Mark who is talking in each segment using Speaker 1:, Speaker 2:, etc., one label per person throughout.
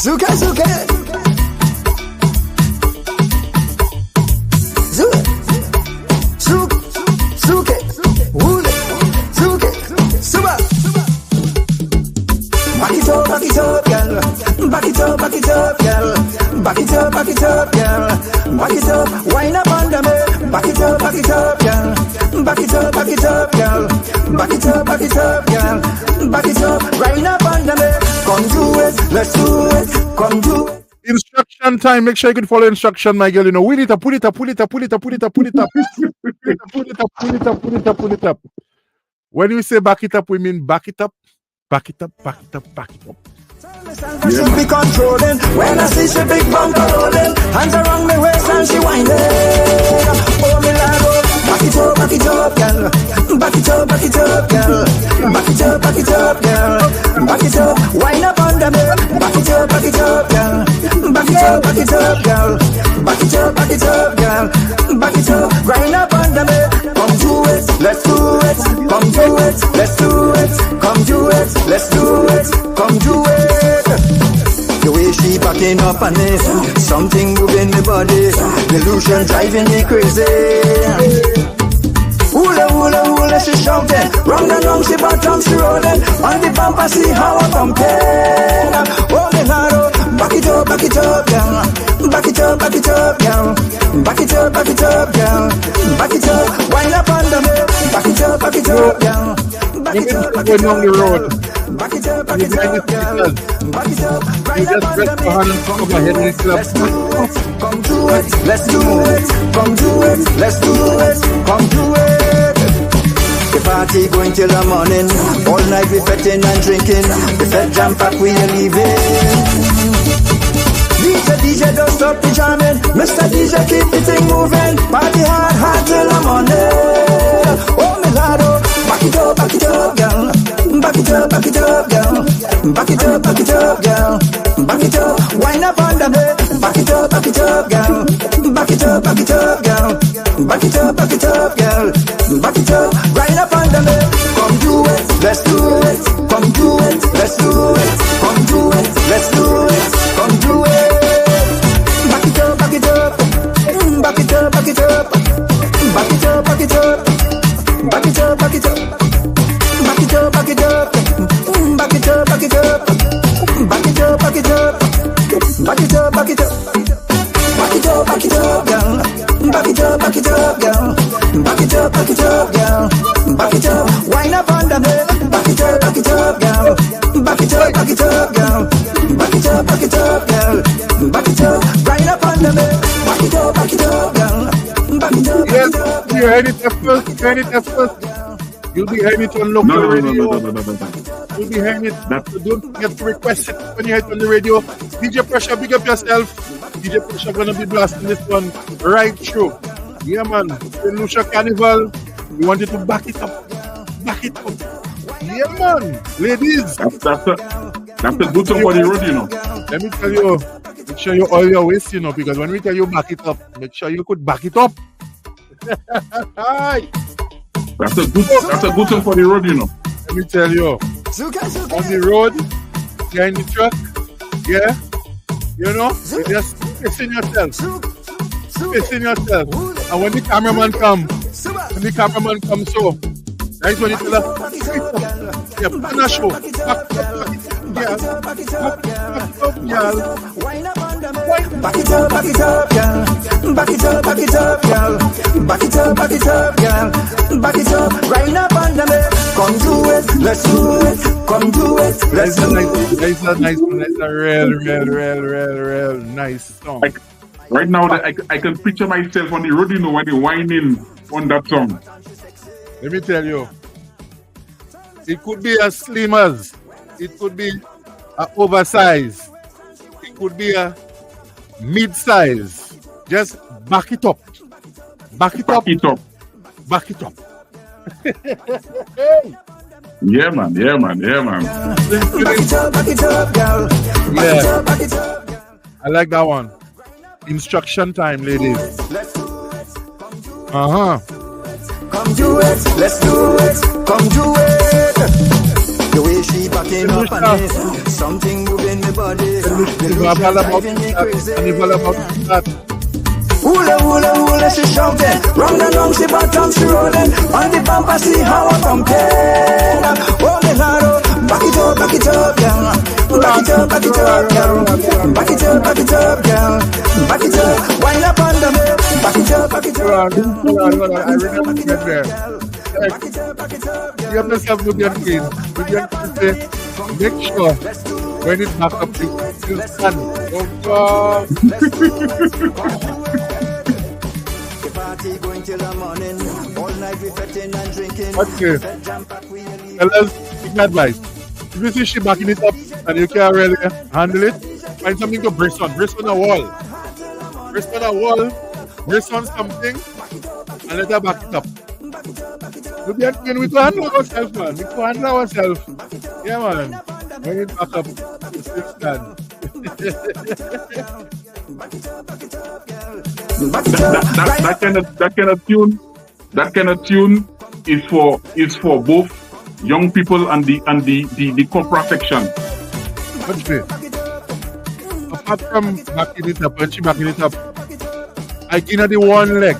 Speaker 1: Zuke, zuke. Zuke. Wule. Zuke. Suba. Back it up, girl. Back it up, girl. Back it up, girl. Back it up, wind up under me. Back it up, girl. Back it up, girl. Back it up, girl. Back it up, wind up under me. Come do it, let's do it. Come do it.
Speaker 2: Instruction time. Make sure you can follow instruction, my girl. You know, wheel it up, pull it up, pull it up, pull it up, pull it up, pull it up. Pull it up, pull it up, pull it up, pull it up. When we say back it up, we mean back it up, back it up, back it up, back it up.
Speaker 1: I should be controlling when I see she big bumper rolling. Hands around my waist and she whining. Oh, me lado. Back it up, girl. Back it up, girl. Back it up, girl. Back it up, wind up under me. Back it up, girl. Back it up, girl. Back it up, girl. Back it up, grind up under me. Come do it, let's do it. Come do it, let's do it. Come do it, let's do it. Come do it. The way she backing up on me, something moving the body, delusion driving me crazy. Hula, hula, hula, she shouting. Round and round, she bottom, she rolling. On the bumper, see how I compare. Oh, me lado, back it up, girl. Back it up, girl. Back it up, girl. Back it up, wind up under me. Back it up, girl. Back it up,
Speaker 2: on the road.
Speaker 1: Back it up, girl. Back it up, right up under me. Let's do it. Come do it. Let's do it. Come do it. Let's do it. Come do it. The party going till the morning. All night we fetting and drinking. The fed jam pack we are leaving. DJ, don't stop the jamming. Mr. DJ, keep the thing moving. Party hard till the morning. Oh, me lado. Back it up, girl. Back it up, girl. Back it up, girl. Back it up, wind up under me. Back it up, girl. Back it up, girl. Back it up, girl. Back it up, wind up under me. Come do it, let's do it. Come do it, let's do it. Come do it, let's do it. Come do it. Back it up, back it up. Back it up, back it up. Back it up, back it up. Back it up, back it up. Back it up, back it up. Back it up, back it up. Back it up, back it up. Back it up, back it up. Back it up, back it up, girl. Back it up, girl. Back it up, girl. Back it up, wind up under me. Back it up, girl. Back it up, girl. Back it up, girl. Back it up, wind up under me. Back it up, girl. Back it up,
Speaker 2: yes, you heard it at first. You'll be hearing it on local radio. You'll be hearing it. So don't forget to request it when you hear it on the radio. DJ Pressure, big up yourself. DJ Pressure gonna be blasting this one right through. Yeah, man. St. Lucia Carnival. We want you to back it up. Back it up. Yeah, man. Ladies.
Speaker 3: That's a good song for the road, you know.
Speaker 2: Let me tell you, make sure you oil your waist, you know, because when we tell you back it up, make sure you could back it up. Hi.
Speaker 3: That's a good song for the road, you know.
Speaker 2: Let me tell you, on the road, you're in the truck, yeah, you know, you just pissing yourself, and when the cameraman come, so, that's when you tell us, yeah, put a show, back it up, girl.
Speaker 1: Back it up, girl. Back it up, girl. Back it up, girl. Back it up, right up under me. Come do it, let's do it. Come do it, let's do it.
Speaker 2: That's a nice one. That's a real nice song.
Speaker 3: Right now, I can picture myself on the road, you know, when you're whining on that song.
Speaker 2: Let me tell you, it could be a slimmers, it could be a oversized, it could be a mid-size. Just back it up. Back it up.
Speaker 3: Yeah, man.
Speaker 1: Back it up, girl. Back it up.
Speaker 2: I like that one. Instruction time, ladies.
Speaker 1: Come do it, let's do it. Come do it. The way she backing up on me, something moving me body. The way she driving me crazy. Hula, hula, hula, she shouting. Round and round, she bottom, she rolling. On the bumper, see how I compare. Oh, me laro, back it up, girl. Back it up, girl. Back it up, girl. Back it up, wind up under me. Back it up,
Speaker 2: Hold on. I really want to get there. You have yourself to get clean. You get to say, make sure when it's back up, you stand. Oh, God. Okay. Tell us, give me advice. If you see she backing it up and you can't really handle it, find something to brace on. Brace on a wall. Brace on a wall. Brace on something and let her back it up. We can handle ourselves, man. We can handle ourselves. Yeah, man. When it back up, you still stand.
Speaker 3: That kind of tune is for both young people and the corporate section.
Speaker 2: What's this? Apart from backing it up, when she backing it up, I give her the one leg.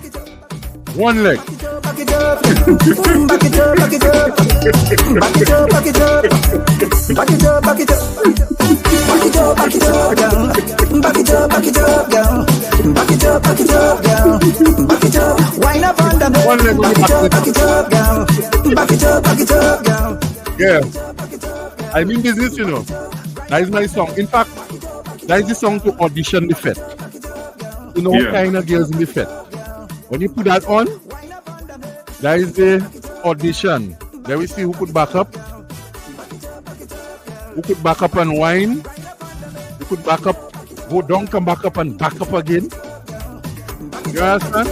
Speaker 2: One leg.
Speaker 1: Back it up, back it up, back it up, back it up, back it up, back it up, back it up, back it up, back it up, girl. Back it up, back it up, girl. Back it up, back it up, girl. Back it up, wind up on the bed. Back it up, girl. Back it up, girl.
Speaker 2: Yeah, I mean business, you know. That is my song. In fact, that is the song to audition the Fed. You know what kind of girls in the Fed. When you put that on, that is the audition. Then we see who could back up. Who could back up and whine. Who could back up, go down, come back up and back up again. You understand?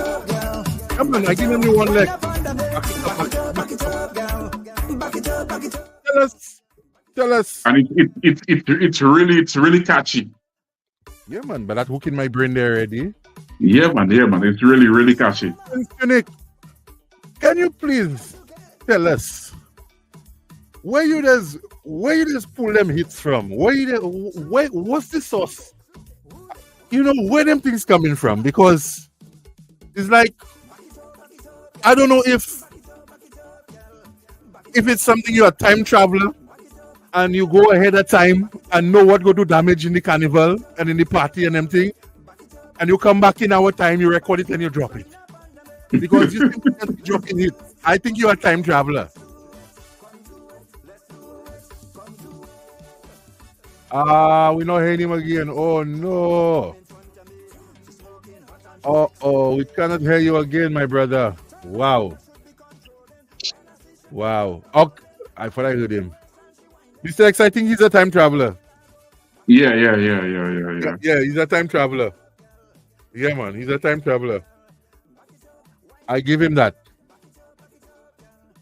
Speaker 2: Come on, I give them one leg. Back it up, back it up. Tell us.
Speaker 3: And it's really catchy.
Speaker 2: Yeah, man, but that hook in my brain there already.
Speaker 3: Yeah, man. It's really catchy.
Speaker 2: Unique, can you please tell us where you just pull them hits from? What's the source? You know, where them things coming from? Because it's like, I don't know if it's something you're a time traveler and you go ahead of time and know what go to damage in the carnival and in the party and everything, and you come back in our time, you record it and you drop it. Because you think you can be dropping it. I think you're a time traveler. We're not hearing him again. Oh no. We cannot hear you again, my brother. Wow. Oh, I thought I heard him. Mr. X, I think he's a time traveler.
Speaker 3: Yeah.
Speaker 2: Yeah, he's a time traveler. Yeah, man, he's a time traveler. I give him that.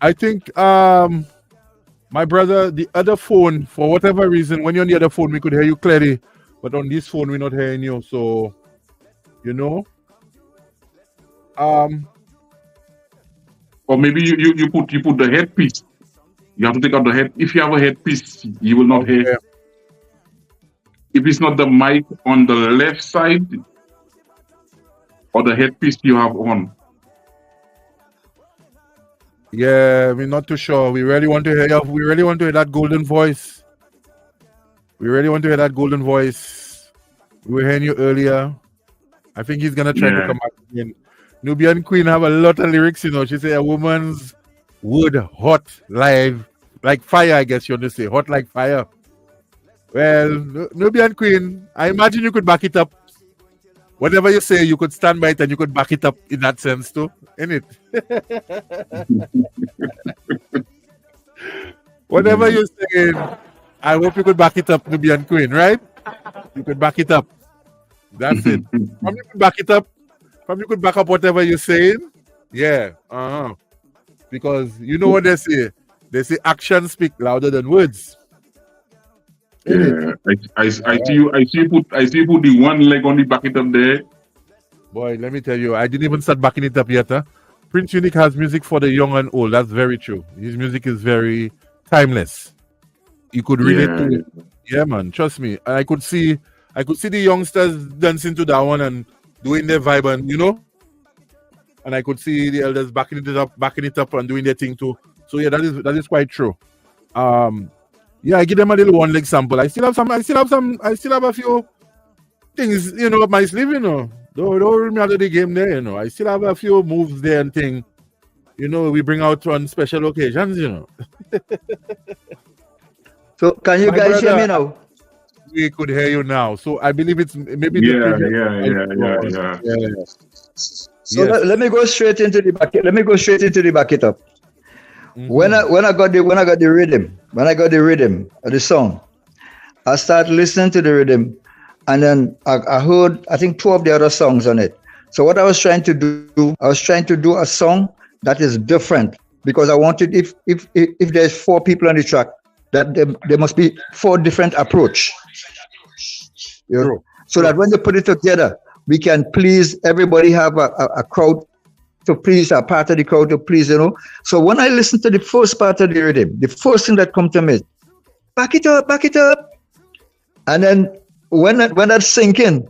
Speaker 2: I think, my brother, the other phone, for whatever reason, when you're on the other phone, we could hear you clearly, but on this phone, we're not hearing you. So, you know,
Speaker 3: or maybe you put the headpiece. You have to take out the head. If you have a headpiece, you will not hear.
Speaker 2: Yeah.
Speaker 3: If it's not the mic on the left side or the headpiece you have on.
Speaker 2: Yeah, we're not too sure. We really want to hear you. We really want to hear that golden voice. We were hearing you earlier. I think he's gonna try to come back again. Nubian Queen have a lot of lyrics, you know. She say a woman's wood hot live like fire, I guess you want to say. Hot like fire. Well, Nubian Queen, I imagine you could back it up. Whatever you say, you could stand by it and you could back it up in that sense too, innit? Whatever you're saying, I hope you could back it up, Nubian Queen, right? You could back it up. That's it. From you could back it up, from you could back up whatever you're saying. Yeah. Because you know what they say? They say actions speak louder than words.
Speaker 3: Yeah, I see you put the one leg on the back it up there.
Speaker 2: Boy, let me tell you, I didn't even start backing it up yet. Huh? Prince Unique has music for the young and old. That's very true. His music is very timeless. You could relate to it. Yeah, man. Trust me. And I could see the youngsters dancing to that one and doing their vibe, and and I could see the elders backing it up and doing their thing too. So yeah, that is quite true. Yeah, I give them a little one example. I still have a few things, up my sleeve, Don't rule me out of the game there, I still have a few moves there and thing. We bring out on special occasions,
Speaker 4: So can you guys hear me now?
Speaker 2: We could hear you now. So I believe it's maybe
Speaker 3: Yeah.
Speaker 4: So let me go straight into the bucket. Let me go straight into the bucket up.
Speaker 2: Mm-hmm.
Speaker 4: When I got the rhythm of the song, I started listening to the rhythm, and then I heard, I think, 2 of the other songs on it. So what I was trying to do a song that is different, because I wanted, if there's 4 people on the track, that there must be 4 different approach. So that when they put it together, we can please everybody, have a crowd to please, a part of the crowd to please, So when I listen to the first part of the rhythm, the first thing that comes to me is, back it up. And then when that sink in,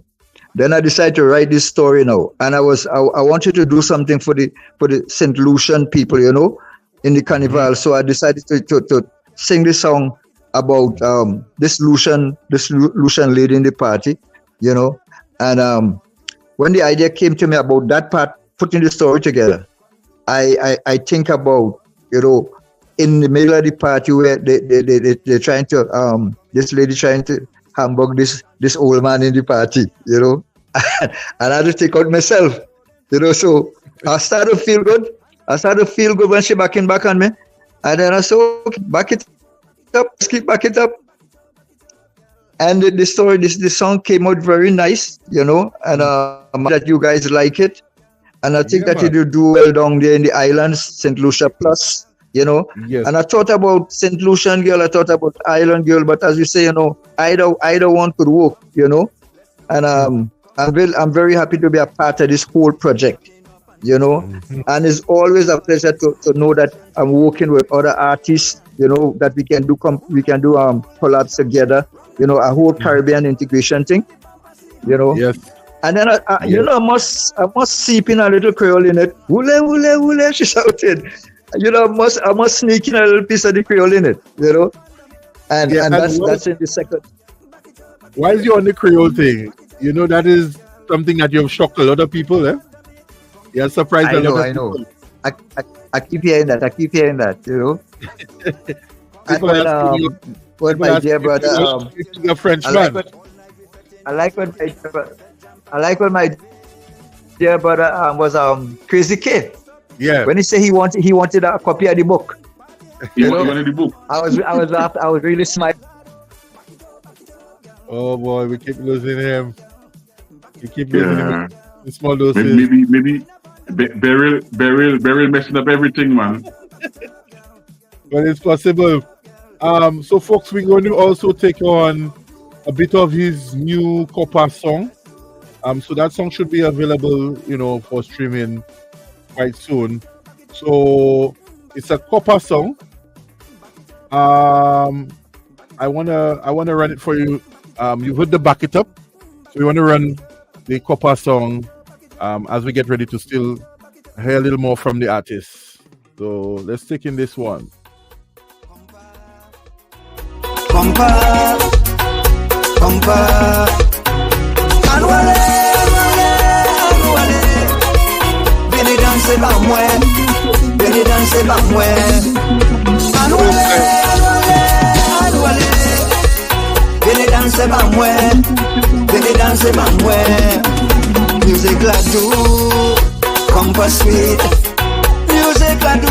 Speaker 4: then I decided to write this story now. And I wanted to do something for the St. Lucian people, in the carnival. Mm-hmm. So I decided to sing this song about this Lucian lady in the party, And when the idea came to me about that part, putting the story together, I think about, in the middle of the party where they're trying to, this lady trying to humbug this old man in the party, and I had to take out myself, So I started to feel good when she back on me, and then I said, okay, back it up, let's keep back it up. And the story, this song came out very nice, and that you guys like it. And I think that you do well down there in the islands, St. Lucia Plus,
Speaker 2: Yes.
Speaker 4: And I thought about St. Lucian girl, I thought about Island girl, but as you say, either one could work, And I'm very happy to be a part of this whole project,
Speaker 2: Mm-hmm.
Speaker 4: And it's always a pleasure to know that I'm working with other artists, that we can do collabs together, a whole Caribbean integration thing,
Speaker 2: Yes.
Speaker 4: And then I must seep in a little Creole in it. Wule, wule, wule, she shouted. I must sneak in a little piece of the Creole in it, And that's in the second.
Speaker 2: While you're on the Creole thing, that is something that you've shocked a lot of people, eh? You're surprised a lot of people.
Speaker 4: I know. I keep hearing that. And when my dear brother,
Speaker 2: a Frenchman.
Speaker 4: I like when my dear brother was Crazy K.
Speaker 2: Yeah.
Speaker 4: When he said he wanted a copy of the book.
Speaker 3: He wanted the book.
Speaker 4: I was laughing. I was really smiling.
Speaker 2: Oh boy, we keep losing him. We keep losing him in small doses.
Speaker 3: Maybe Beryl messing up everything, man.
Speaker 2: But it's possible. So folks, we're going to also take on a bit of his new Copper song. So that song should be available, for streaming quite soon. So it's a Copper song. I wanna run it for you. You've heard the Back It Up. So we want to run the Copper song as we get ready to still hear a little more from the artist. So let's take in this one.
Speaker 1: Music la do, compa sweet. Music la do,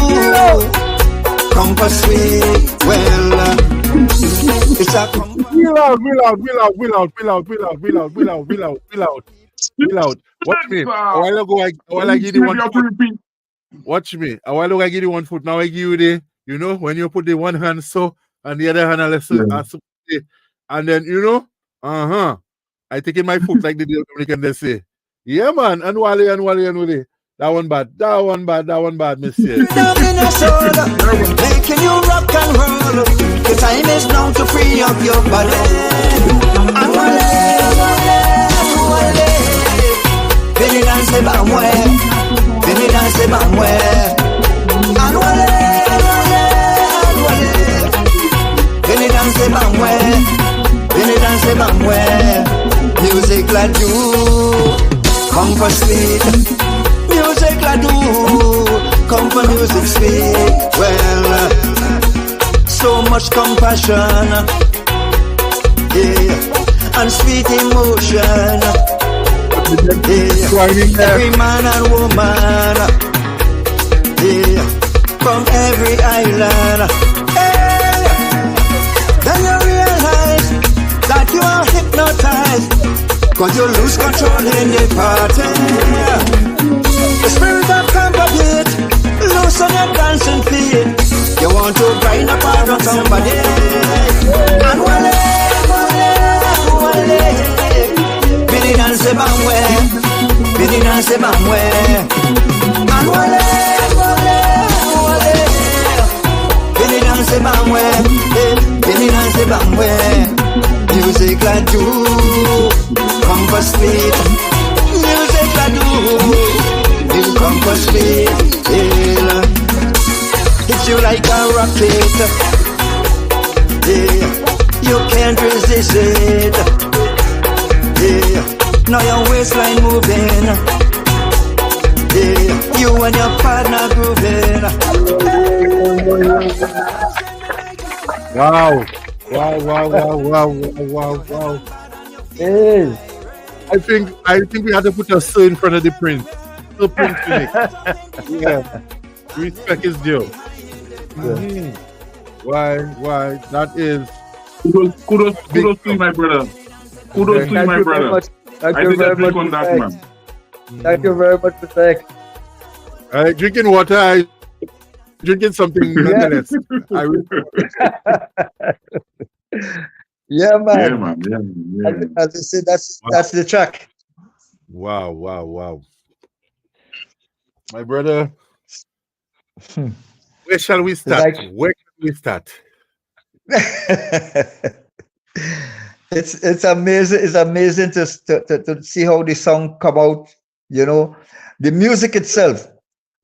Speaker 1: compa sweet. Well, it's a
Speaker 2: Will out. Watch me. A while ago, I give you 1 foot. Watch me. A while ago, I give you 1 foot. Now I give you the, when you put the one hand so, and the other hand, and then, I take in my foot like the Dominican, they say. Yeah, man. And Wally. That one bad, mister.
Speaker 1: Making you rock and roll. your time is now to free up your body. Veni danser par moi, veni danser par moi. Veni danser par moi, veni danser par moi. Music la do, come for sweet. Music la do, come for music sweet. Well, so much compassion, yeah, and sweet emotion. Yeah. Every man and woman, yeah, from every island. Hey. Then you realize that you are hypnotized, cause you lose control in the party. The spirit of comfort, loosen your dancing feet. You want to grind up on somebody. And wale. Bini danse bamwe, bini danse bamwe. And wale. Bini danse bamwe, bini danse bamwe. Music la do, come for sweet. Music la do, you come for sweet. Hits you like a rocket, yeah, you can't resist it. Yeah, now your waistline moving. Yeah, you and your partner grooving.
Speaker 2: Wow.
Speaker 4: Hey.
Speaker 2: I think we had to put a so in front of the Prince. So Prince Phoenix. Yeah. Respect is due. Mm-hmm. Why? That is
Speaker 3: Kudos to you, my brother. Kudos to you, my brother.
Speaker 4: Thank
Speaker 3: I
Speaker 4: you
Speaker 3: did
Speaker 4: very
Speaker 3: a click
Speaker 4: much,
Speaker 3: on that, man.
Speaker 4: Thank you very much, Mr.
Speaker 2: drinking water. I drinking something nonetheless.
Speaker 4: Yeah, man.
Speaker 3: Yeah, man.
Speaker 4: As I said, that's the track.
Speaker 2: Wow. My brother, where shall we start? Where can we start?
Speaker 4: It's amazing. It's amazing to see how the song come out. You know, the music itself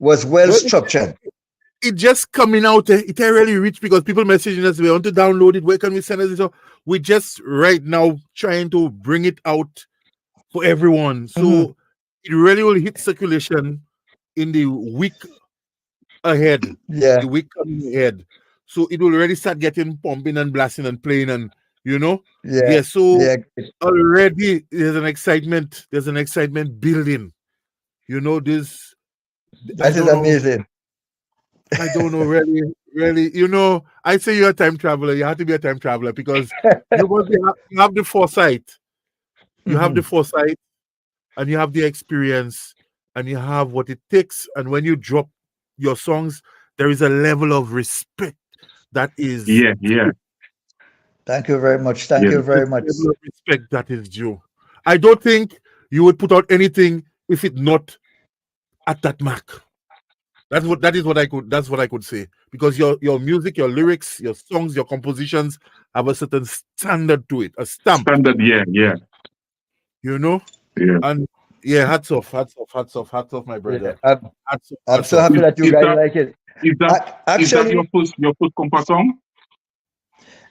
Speaker 4: was well structured.
Speaker 2: It just coming out. It ain't really reached because people messaging us. We want to download it. Where can we send it? So we just right now trying to bring it out for everyone. So it really will hit circulation in the week ahead.
Speaker 4: Yeah,
Speaker 2: the week coming ahead. So it will already start getting pumping and blasting and playing and so already there's an excitement building. You know this.
Speaker 4: That is amazing.
Speaker 2: I don't know really. You know, I say you're a time traveler. You have to be a time traveler because you have the foresight. You have the foresight, and you have the experience, and you have what it takes. And when you drop your songs, there is a level of respect that is.
Speaker 3: Yeah.
Speaker 4: Thank you very much. Thank you very much.
Speaker 2: Level of respect that is due. I don't think you would put out anything if it not at that mark. That's what I could say. Because your music, your lyrics, your songs, your compositions have a certain standard to it, a stamp.
Speaker 3: Standard, yeah.
Speaker 2: You know?
Speaker 3: Yeah.
Speaker 2: And hats off, my brother.
Speaker 4: Yeah, I'm so happy that you guys like it.
Speaker 3: Is that your first compa song?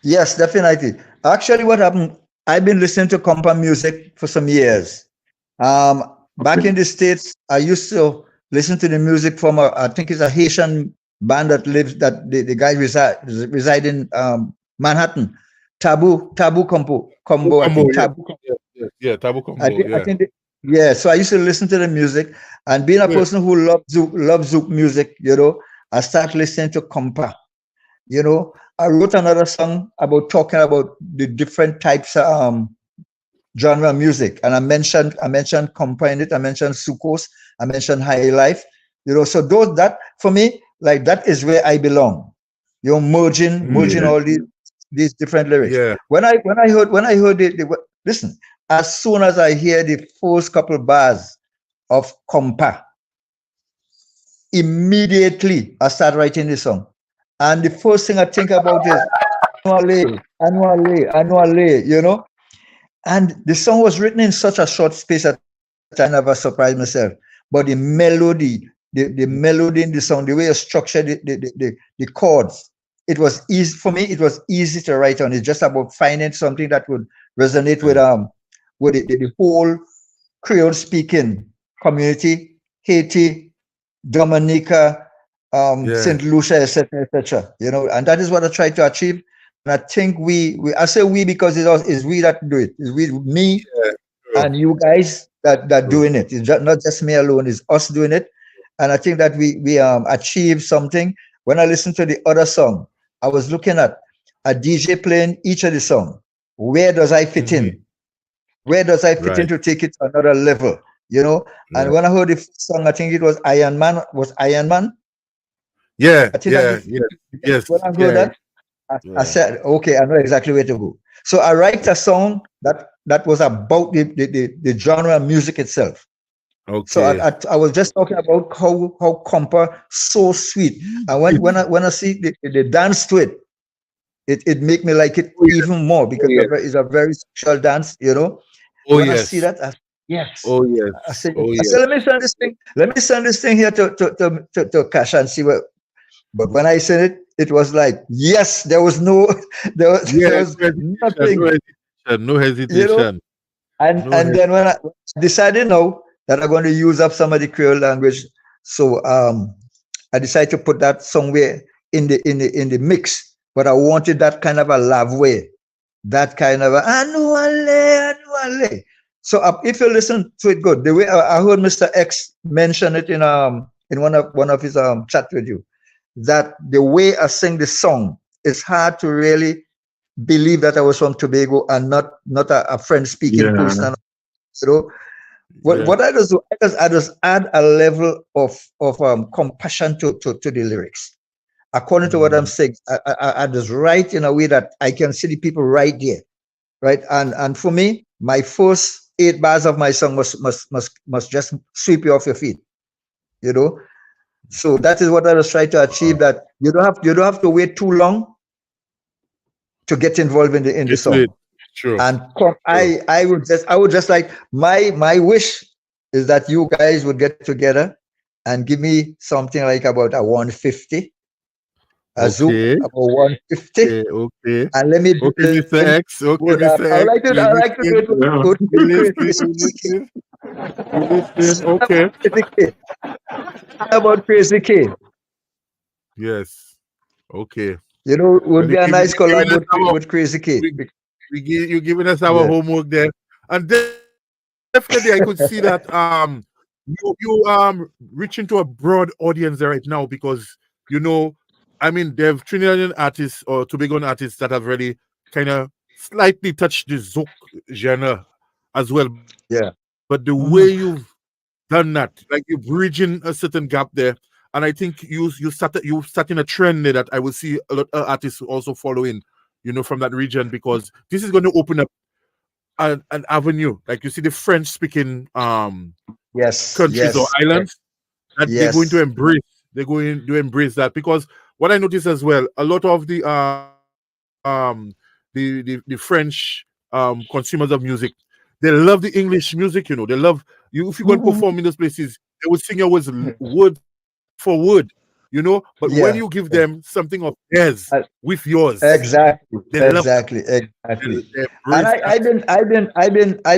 Speaker 4: Yes, definitely. Actually, what happened? I've been listening to compa music for some years. Back in the States, I used to listen to the music from I think it's a Haitian band that the guy reside in Manhattan. Taboo Combo. Taboo.
Speaker 2: Yeah, Taboo Combo.
Speaker 4: I think so I used to listen to the music, and being a person who loves Zouk music, you know, I started listening to compa. You know, I wrote another song about talking about the different types of genre music, and I mentioned compa in it. I mentioned soukous. I mentioned high life. You know, so that for me, like that is where I belong. You're merging all these different lyrics.
Speaker 2: Yeah.
Speaker 4: When I heard listen, as soon as I hear the first couple bars of compa, immediately I start writing the song. And the first thing I think about is annually, you know. And the song was written in such a short space that I never surprised myself. But the melody, the melody in the song, the way you structured the chords, it was easy for me. It was easy to write on. It's just about finding something that would resonate with the whole Creole speaking community, Haiti, Dominica, St. Lucia, etc., etc. You know, and that is what I tried to achieve. And I think I say we because it's we that do it. It's me and you guys that doing it. It's not just me alone. It's us doing it. And I think that we achieved something. When I listened to the other song, I was looking at a DJ playing each of the song. Where does I fit in? Where does I fit in to take it to another level? You know. And when I heard the song, I think it was Iron Man. Was Iron Man?
Speaker 2: Yeah.
Speaker 4: Yes. When I heard that. I said, okay, I know exactly where to go. So I write a song that was about the genre of music itself. Okay. So I was just talking about how compa so sweet, and when I see the dance to it make me like it even more because it's a very special dance, you know. I see that, yes. Oh yes. I said, let me send this thing. Let me send this thing here to Cash and see what. But when I said it, it was like, yes, there was nothing.
Speaker 2: No hesitation.
Speaker 4: You know? And then when I decided now that I'm going to use up some of the Creole language, so I decided to put that somewhere in the mix. But I wanted that kind of a love way, that kind of a annuale. So if you listen to it good, the way I heard Mr. X mention it in one of his chat with you, that the way I sing the song, it's hard to really believe that I was from Tobago and not a French speaking person. You know, what I do is I just add a level of compassion to the lyrics. According to what I'm saying, I just write in a way that I can see the people right there, right? And for me, my first 8 bars of my song must just sweep you off your feet, you know. So that is what I was trying to achieve. That you don't have to wait too long to get involved in the song.
Speaker 2: True.
Speaker 4: And I would just like my wish is that you guys would get together and give me something like about a 150. A Zoom about 150.
Speaker 2: Okay.
Speaker 4: And let me do
Speaker 2: Mr. X. Okay, Mr.
Speaker 4: I like to do
Speaker 2: it.
Speaker 4: Okay. About Crazy K.
Speaker 2: Yes. Okay.
Speaker 4: You know, would be a nice collab with Crazy K.
Speaker 2: You're giving us our homework there, and definitely I could see that you reaching to a broad audience there right now because you know, I mean, there have Trinidadian artists or Tobagoan artists that have really kind of slightly touched the Zouk genre as well.
Speaker 4: Yeah.
Speaker 2: But the way you've done that, like you're bridging a certain gap there, and I think you starting a trend there that I will see a lot of artists also following, you know, from that region because this is going to open up an avenue. Like you see the French speaking countries or islands that they're going to embrace. They're going to embrace that because what I noticed as well, a lot of the French consumers of music, they love the English music, you know. They love you. If you go and perform in those places, they will sing your words word for word, you know. But when you give them something of theirs with yours,
Speaker 4: exactly. And I've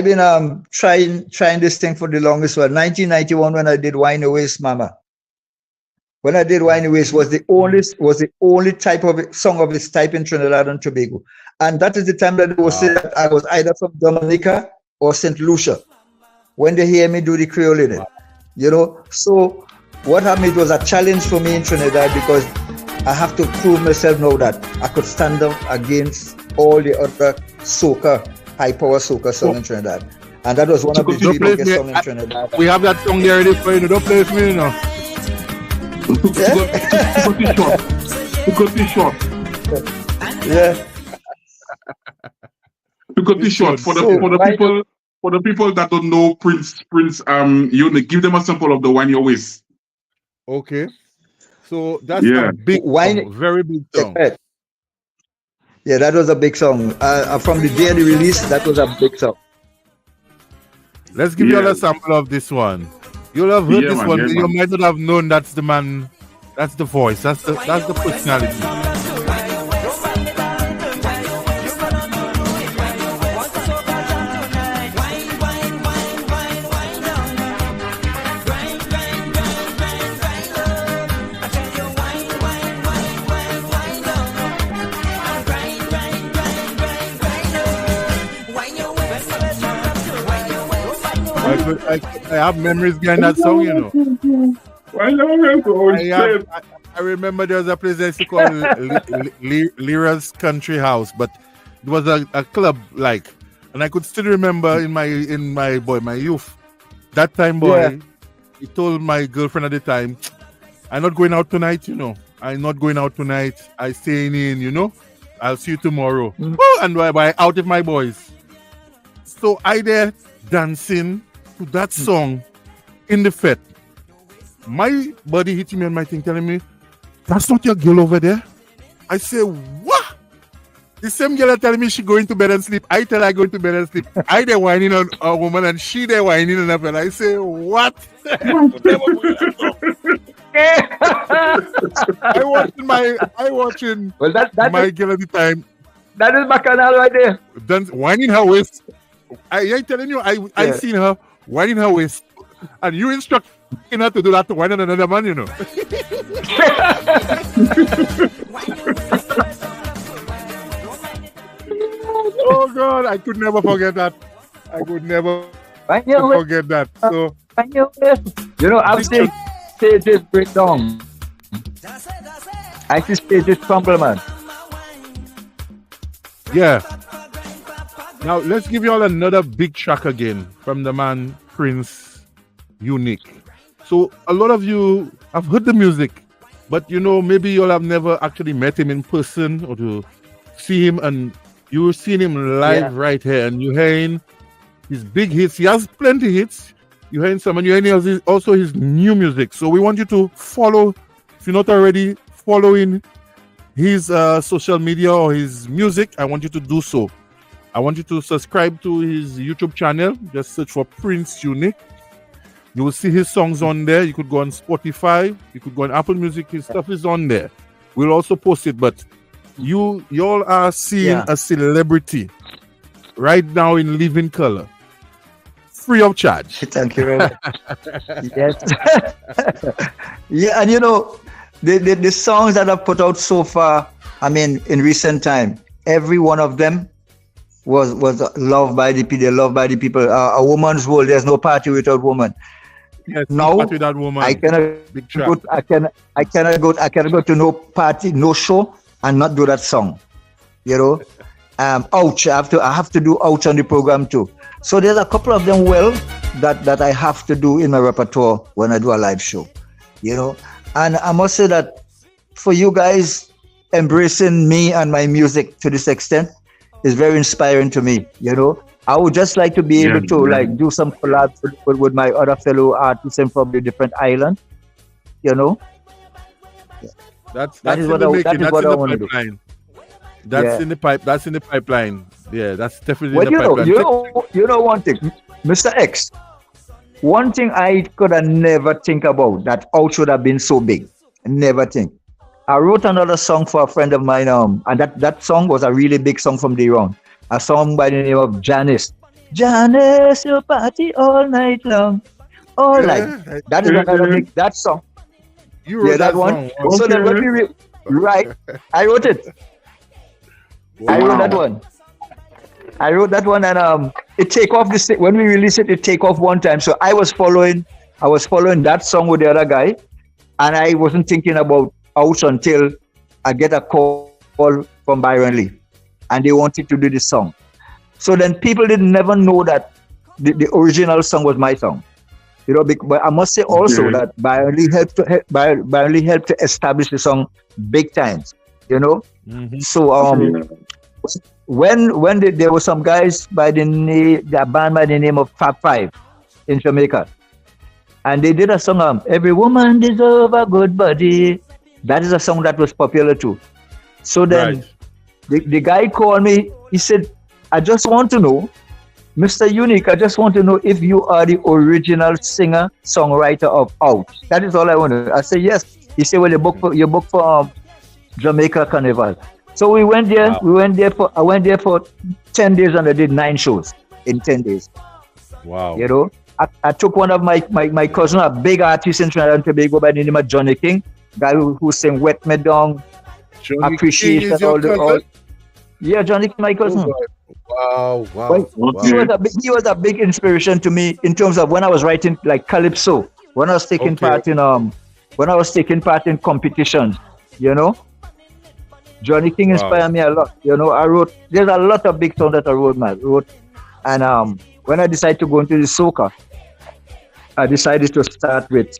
Speaker 4: been trying this thing for the longest while. 1991 when I did Wine Waste Mama. When I did Wine Waste was the only type of song of its type in Trinidad and Tobago, and that is the time that they will say that I was either from Dominica or St. Lucia when they hear me do the Creole in it, you know. So what happened, it was a challenge for me in Trinidad because I have to prove myself now that I could stand up against all the other soca, high power soca songs in Trinidad, and that was one of the biggest songs in Trinidad.
Speaker 2: We have that song there ready for you. Don't play with me, you know.
Speaker 3: To cut it short.
Speaker 4: Yeah.
Speaker 3: To cut it short for the people that don't know Prince, you give them a sample of the Wine Your Waist.
Speaker 2: Okay. So that's a big song, very big song.
Speaker 4: Yeah, that was a big song. From the day of the release, that was a big song.
Speaker 2: Let's give you all a sample of this one. You'll have heard this one. You might not have known that's the man, that's the voice, that's the personality. I have memories behind that song, you know. I remember there was a place I used to call Lyra's Country House, but it was a club like, and I could still remember in my youth. That time, boy, he told my girlfriend at the time, "I'm not going out tonight, you know. I'm not going out tonight. I staying in, you know. I'll see you tomorrow." Oh, and I out with my boys. So I there dancing to that song in the fete. My buddy hit me on my thing telling me, "That's not your girl over there." I say, "What?" The same girl telling me she going to bed and sleep. I tell her going to bed and sleep. I there whining on a woman and she there whining on a fella. I say, "What?" I watching my girl at the time.
Speaker 4: That is Bacchanal right there.
Speaker 2: Whining her waist. I ain't telling you, I seen her whining her waist. And you instructing her to do that to whine on another man, you know. Oh God, I could never forget that. I could never forget that. So
Speaker 4: you know, I've seen stages break down. I see stages crumble, man.
Speaker 2: Yeah. Now let's give you all another big track again from the man Prince Unique. So a lot of you have heard the music, but you know, maybe you'll have never actually met him in person or to see him, and you've seen him live right here, and you're hearing his big hits. He has plenty hits. You're hearing some, and you're hearing also his new music. So we want you to follow, if you're not already following his social media or his music, I want you to do so. I want you to subscribe to his YouTube channel. Just search for Prince Unique. You will see his songs on there. You could go on Spotify. You could go on Apple Music. His stuff is on there. We'll also post it. But you all are seeing a celebrity right now in living color, free of charge.
Speaker 4: Thank you very much. Yes. Yeah, and you know, the songs that I've put out so far, I mean, in recent time, every one of them was loved by the people. Loved by the people. A woman's world. There's no party without woman.
Speaker 2: Yes,
Speaker 4: now
Speaker 2: party without woman.
Speaker 4: I cannot go to no party, no show, and not do that song. You know, ouch! I have to do ouch on the program too. So there's a couple of them that I have to do in my repertoire when I do a live show. You know, and I must say that for you guys embracing me and my music to this extent is very inspiring to me. You know, I would just like to be able to like do some collab with my other fellow artists and from the different islands. You know,
Speaker 2: that's what I want to do. That's in the pipe. That's in the pipeline. Yeah, that's definitely in the pipeline.
Speaker 4: You know one thing, Mr. X. One thing I could have never think about that out should have been so big. Never think. I wrote another song for a friend of mine, and that song was a really big song from the round. A song by the name of Janice. Janice, you party all night long. All night. That is another big, that song.
Speaker 2: You wrote that
Speaker 4: one? So then when we right, I wrote it. Wow. I wrote that one and it take off when we release it take off one time. So I was following that song with the other guy, and I wasn't thinking about out until I get a call from Byron Lee, and they wanted to do this song. So then people didn't never know that the original song was my song. You know, but I must say also that Byron Lee helped to establish the song big times. You know, so when there were some guys by the band by the name of Fab Five in Jamaica, and they did a song "Every Woman Deserves a Good Body." That is a song that was popular too. So then The guy called me. He said, I just want to know, Mr. Unique, I just want to know if you are the original singer, songwriter of Out. That is all I want to know. I said, yes. He said, well, you booked for Jamaica Carnival. So we went there. Wow. I went there for 10 days and I did 9 shows in 10 days.
Speaker 2: Wow.
Speaker 4: You know, I took one of my cousin, a big artist in Trinidad and Tobago by the name of Johnny King, guy who sang Wet Me Down, Appreciation, all. Yeah, Johnny King, my cousin.
Speaker 2: Wow.
Speaker 4: He was a big inspiration to me in terms of when I was writing like calypso, when I was taking part in competitions, you know. Johnny King inspired me a lot. You know, there's a lot of big songs that I wrote. And when I decided to go into the soca, I decided to start with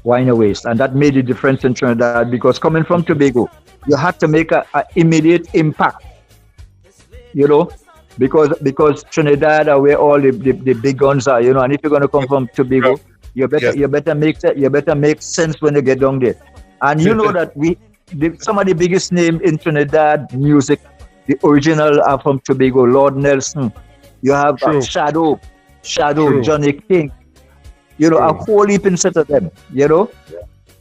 Speaker 4: Wine Waste, and that made a difference in Trinidad because coming from Tobago, you had to make an immediate impact. You know, because Trinidad are where all the big guns are. You know, and if you're going to come from Tobago, you better make sense when you get down there. And you know that some of the biggest names in Trinidad music, the original are from Tobago. Lord Nelson, you have Shadow, Johnny King, you know, a whole heap in set of them, you know. Yeah.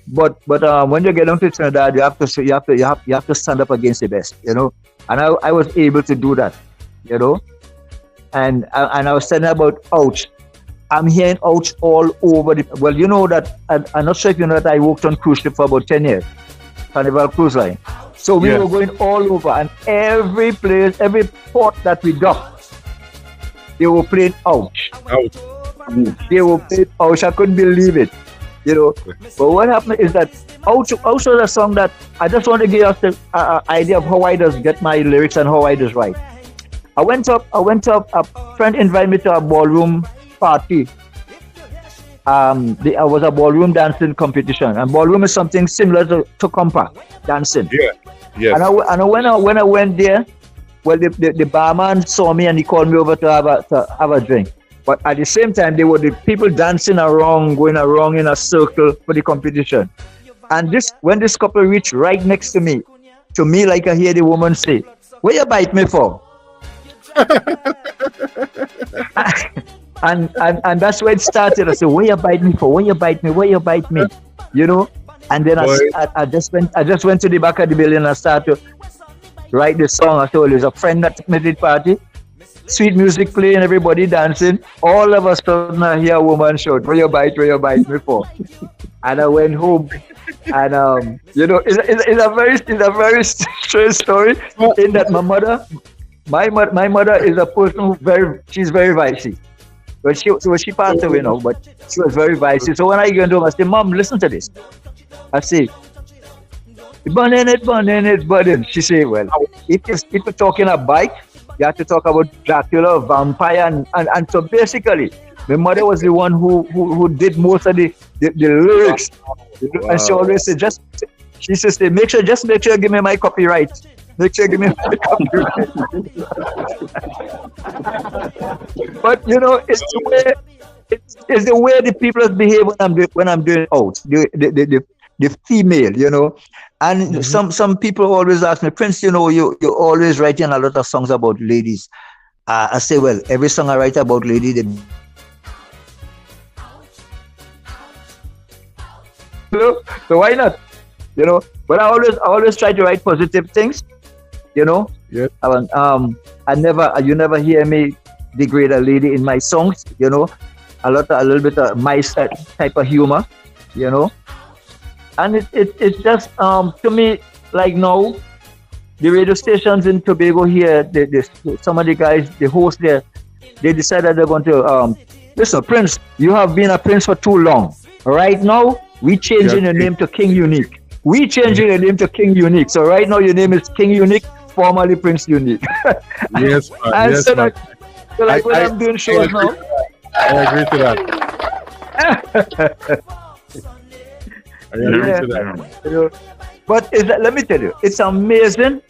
Speaker 4: But when you get down to Trinidad, you have to stand up against the best, you know. And I was able to do that, you know. And I was telling about Ouch. I'm hearing Ouch all over well, you know that I'm not sure if you know that I worked on cruise ship for about 10 years. Carnival Cruise Line. So we were going all over, and every place, every port that we docked, they were playing Ouch. They were playing Ouch. I couldn't believe it, you know. But what happened is that Ouch was a song that I just want to give us the idea of how I just get my lyrics and how I just write. I went up. A friend invited me to a ballroom party. There was a ballroom dancing competition, and ballroom is something similar to compa dancing. Yeah. Yes. And when I went there, well, the barman saw me and he called me over to have a drink. But at the same time, there were the people dancing around, going around in a circle for the competition. And when this couple reached right next to me, like I hear the woman say, "Where you bite me for?" And that's where it started. I said, "Where you bite me for? Where you bite me? Where you bite me?" You know. And then I just went to the back of the building and I started to write the song. I said, well, there's a friend that took me to the party. Sweet music playing, everybody dancing. All of a sudden I hear a woman shout, "Where you bite me for?" And I went home. And you know, it's a very strange story. In that my mother is a person she's very vicey. But she passed away now, but she was very vicey. So when I go home, I say, "Mom, listen to this." I say, burning. She say, "Well, if you're talking a bike, you have to talk about Dracula, vampire, and so basically, my mother was the one who did most of the lyrics." Wow. And she always said, she says, make sure you give me my copyright. Make sure you give me my copyright. But you know, it's the way the people behave when I'm doing Out. The female, you know. And some people always ask me, "Prince, you know, you're always writing a lot of songs about ladies." I say, well, every song I write about lady, so why not? You know, but I always try to write positive things, you know. Yeah. You never hear me degrade a lady in my songs, you know. A little bit of my type of humor, you know. And it's just to me, like now, the radio stations in Tobago here, some of the guys, the hosts there, they decided they're going to listen, Prince, you have been a Prince for too long. Right now, we changing your name to King Unique. We changing your name to King Unique. So right now your name is King Unique, formerly Prince Unique.
Speaker 2: Yes, man.
Speaker 4: And
Speaker 2: yes,
Speaker 4: so
Speaker 2: man.
Speaker 4: like when I'm doing shows now.
Speaker 2: I agree to that.
Speaker 4: You know, but let me tell you, it's amazing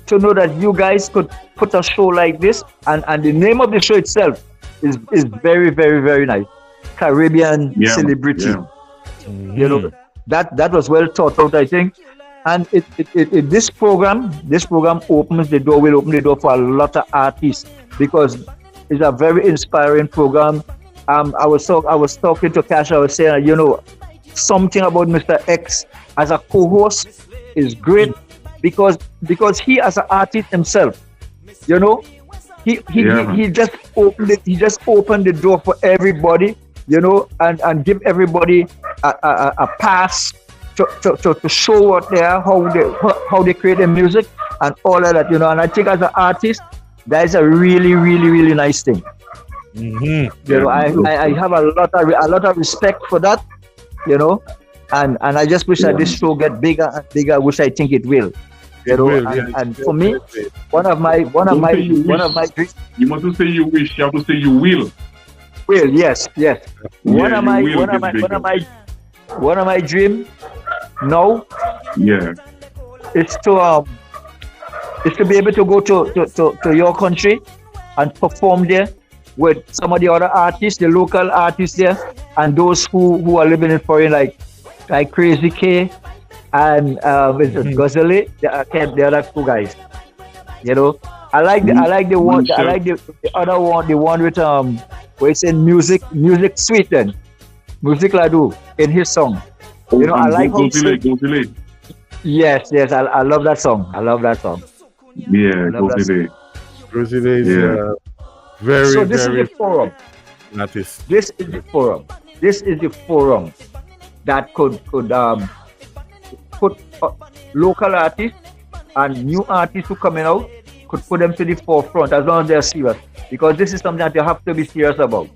Speaker 4: to know that you guys could put a show like this, and the name of the show itself is very, very, very nice. Caribbean Celebrity. Yeah. You know, that was well thought out, I think. And this program opens the door, will open the door for a lot of artists because it's a very inspiring program. I was talking to Cash, I was saying, something about Mr. X as a co-host is great because he as an artist himself, he just opened the door for everybody, and give everybody a pass to show what they are, how they create their music and all of that, and I think as an artist that is a really, really, really nice thing. I have a lot of respect for that, and I just wish that this show get bigger and bigger, which I think it will. And for me, one of my dreams.
Speaker 3: You mustn't say you wish, you have to say you will.
Speaker 4: Will, yes. One of my dream now is to be able to go to your country and perform there with some of the other artists, the local artists there, and those who are living in foreign, like Crazy K and Gozali, the other two guys. I like the other one, the one with where it's in music Sweden, Music Ladu in his song. I like how Yes, I love that song.
Speaker 3: Yeah, Gozali.
Speaker 2: Gozali is very,
Speaker 4: so this
Speaker 2: very
Speaker 4: is the forum.
Speaker 2: artist.
Speaker 4: This is the forum that could put local artists and new artists who coming out, could put them to the forefront as long as they're serious, because this is something that you have to be serious about.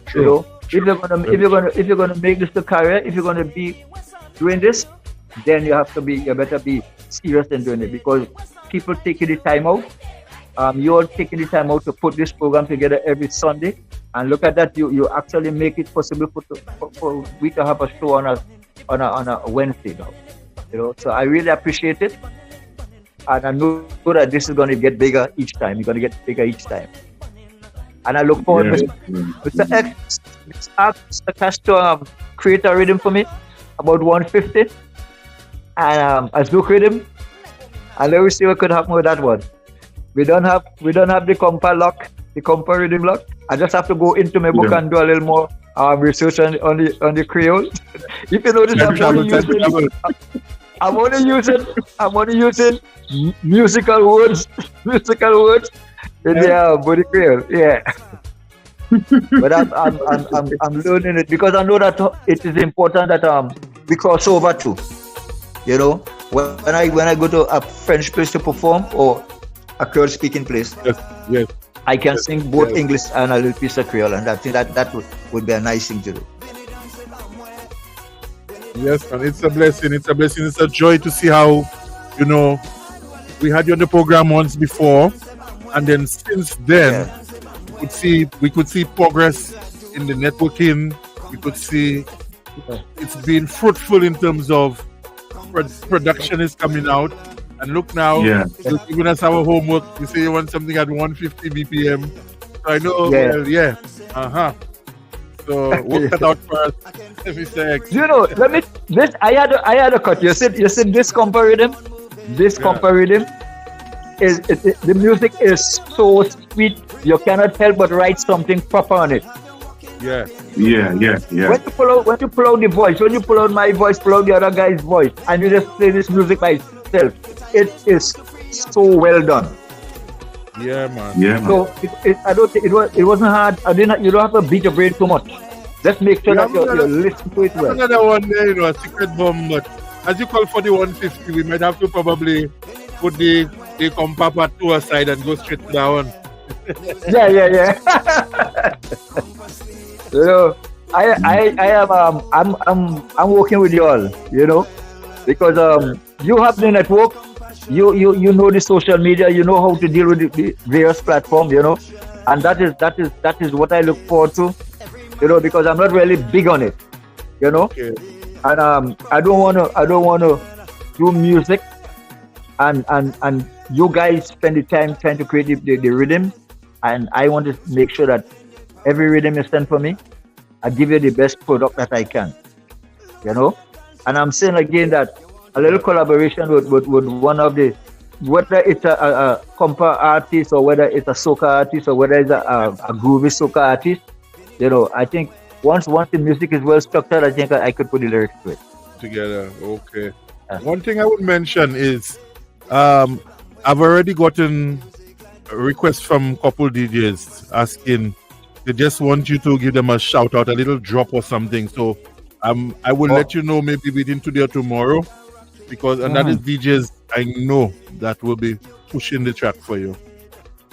Speaker 2: Sure.
Speaker 4: If you're gonna make this a career, if you're gonna be doing this, then you better be serious in doing it, because people taking the time out. You're taking the time out to put this program together every Sunday, and look at that, you actually make it possible for we to have a show on a Wednesday now. So I really appreciate it, and I know that this is going to get bigger each time. You're going to get bigger each time, and I look forward. Mr. X asked Mr. Cash to create a rhythm for me about 150, and I look with him, and let me see what could happen with that one. We don't have the compa lock, the compa rhythm lock. I just have to go into my book and do a little more research on the Creole. If you notice, I'm only using musical words in the body Creole. Yeah. But I'm learning it because I know that it is important that we cross over too. When I go to a French place to perform or a Creole speaking place,
Speaker 2: yes,
Speaker 4: I can sing both English and a little piece of Creole, and I think that would be a nice thing to do.
Speaker 2: Yes, man, it's a blessing. It's a joy to see how, we had you on the program once before, and then since then, we could see progress in the networking. We could see it's been fruitful in terms of production is coming out. And look now, you're giving us our homework. You say you want something at 150 BPM. So I know, So work that out for us, Mr. X.
Speaker 4: I had a cut. You said this compa rhythm. This compa rhythm is the music is so sweet. You cannot help but write something proper on it.
Speaker 2: Yeah.
Speaker 3: When
Speaker 4: you pull out the voice, when you pull out my voice, pull out the other guy's voice, and you just play this music by itself, it is so well done.
Speaker 2: Yeah, man.
Speaker 4: So I don't think it wasn't hard. You don't have to beat your brain too much. Just make sure that you listen to it well.
Speaker 2: Another one there, a secret bomb. But as you call for the 150, we might have to probably put the compa part to aside and go straight down.
Speaker 4: Yeah. I'm working with you all, because you have the network, you know the social media, you know how to deal with the various platforms, and that is what I look forward to, because I'm not really big on it,
Speaker 2: Okay.
Speaker 4: and I don't want to do music and you guys spend the time trying to create the rhythm, and I want to make sure that every rhythm is sent for me. I give you the best product that I can, and I'm saying again that a little collaboration with one of the, whether it's a compa artist or whether it's a soca artist or whether it's a groovy soca artist. You know, I think once the music is well structured, I think I could put the lyrics to it.
Speaker 2: Together, okay. One thing I would mention is I've already gotten requests from couple DJs asking they just want you to give them a shout out, a little drop or something. So I will let you know maybe within today or tomorrow, because and that is DJs I know that will be pushing the track for you.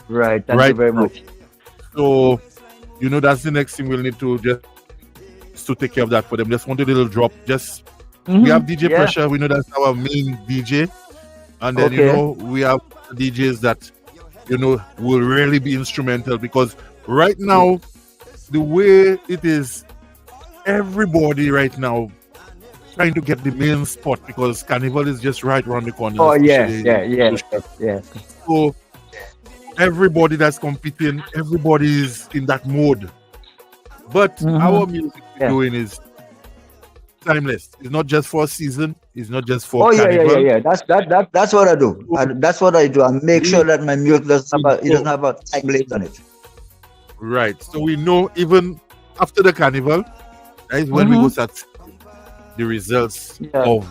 Speaker 4: Right. Thank you very much.
Speaker 2: So you know that's the next thing we'll need to just to take care of that for them. Just want a little drop. Just we have DJ Pressure. We know that's our main DJ, and then you know we have DJs that you know will really be instrumental, because right now the way it is, everybody right now trying to get the main spot because Carnival is just right around the corner.
Speaker 4: Oh yeah. So
Speaker 2: everybody that's competing, everybody's in that mode. But our music we're doing is timeless. It's not just for a season. It's not just for Carnival.
Speaker 4: Yeah. That's what I do. That's what I do. I make sure that my music doesn't have a time limit on it.
Speaker 2: Right. So we know even after the Carnival, that is when we go start the results of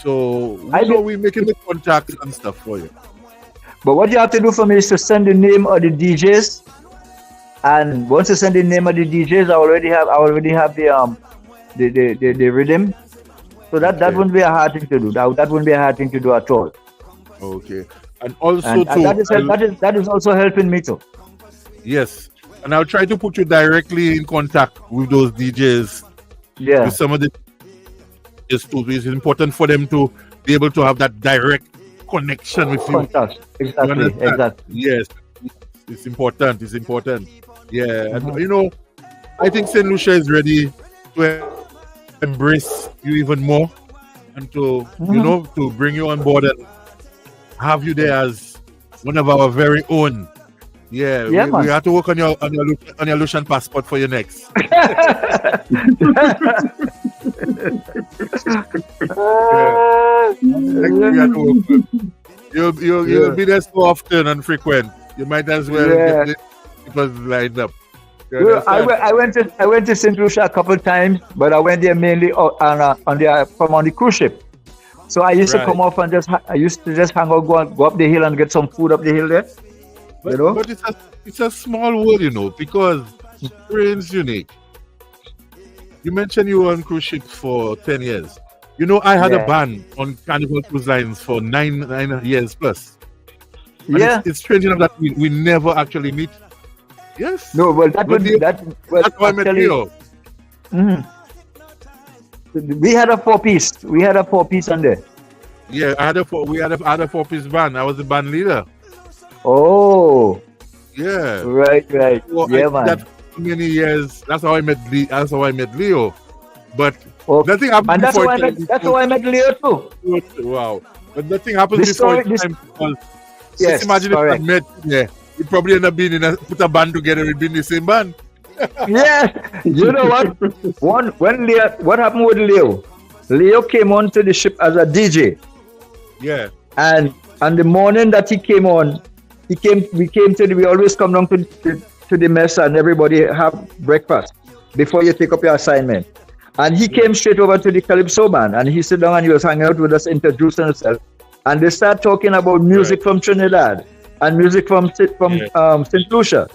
Speaker 2: So we're making the contacts and stuff for you.
Speaker 4: But what you have to do for me is to send the name of the DJs, and once you send the name of the DJs, I already have the rhythm. So that wouldn't be a hard thing to do. That wouldn't be a hard thing to do at all.
Speaker 2: Okay. And also
Speaker 4: that is also helping me too.
Speaker 2: Yes. And I'll try to put you directly in contact with those DJs.
Speaker 4: Yeah.
Speaker 2: With some of the DJs too. It's important for them to be able to have that direct connection with you.
Speaker 4: Exactly.
Speaker 2: Yes. It's important. Yeah. And you know, I think St. Lucia is ready to embrace you even more and to you know, to bring you on board and have you there as one of our very own. We have to work on your Lucian passport for you next. You'll be there so often and frequent. You might as well get the people lined up.
Speaker 4: Well, I went to St. Lucia a couple of times, but I went there mainly on the cruise ship. So I used to come off and just hang out, go up the hill and get some food up the hill there.
Speaker 2: But it's a small world, you know, because Spain's unique. You mentioned you were on cruise ships for 10 years. You know, I had a band on Carnival Cruise Lines for 9 years plus. And it's strange enough that we never actually meet. Yes.
Speaker 4: No, well,
Speaker 2: that's why I met Leo.
Speaker 4: We had a 4-piece. We had a 4-piece on there.
Speaker 2: Yeah, we had a 4-piece band. I was the band leader.
Speaker 4: Oh.
Speaker 2: Yeah.
Speaker 4: Right.
Speaker 2: So
Speaker 4: man.
Speaker 2: That many years. That's how I met Leo. But nothing happened.
Speaker 4: And that's how I met Leo too.
Speaker 2: Wow. But nothing happened before time. Just imagine if I met we'd probably end up put a band together. We'd be in the same band.
Speaker 4: Yeah. You know what? What happened with Leo? Leo came onto the ship as a DJ.
Speaker 2: Yeah.
Speaker 4: And on the morning that he came on, we always come down to the mess and everybody have breakfast before you take up your assignment. And he came straight over to the Calypso band and he sat down and he was hanging out with us, introducing himself. And they start talking about music from Trinidad and music from St. Lucia.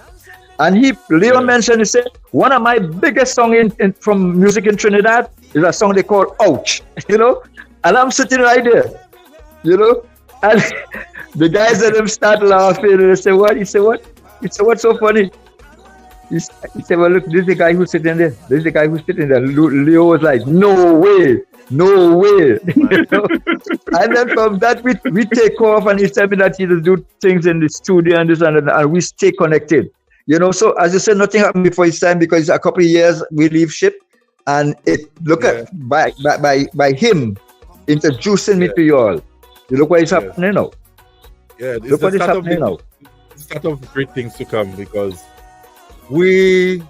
Speaker 4: And Leo mentioned, he said, one of my biggest songs from music in Trinidad is a song they call Ouch, you know? And I'm sitting right there, you know? And the guys let him start laughing and they say, what? He said, what? He said, what's so funny? He said, well, look, this is the guy who's sitting there. Leo was like, no way. You know? And then from that, we take off and he said me that he just do things in the studio and this and we stay connected. You know, so as you said, nothing happened before his time because a couple of years we leave ship and by him introducing me to you all. You look what is happening now.
Speaker 2: Yeah,
Speaker 4: look what is happening now.
Speaker 2: It's a lot of great things to come because we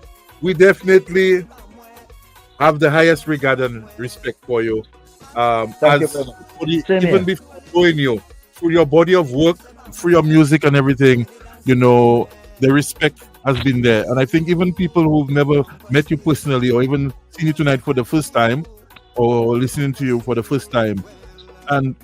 Speaker 2: definitely have the highest regard and respect for you.
Speaker 4: Thank you very much. Same
Speaker 2: Even
Speaker 4: here.
Speaker 2: before knowing you, through your body of work, through your music and everything, you know, the respect has been there. And I think even people who've never met you personally or even seen you tonight for the first time or listening to you for the first time and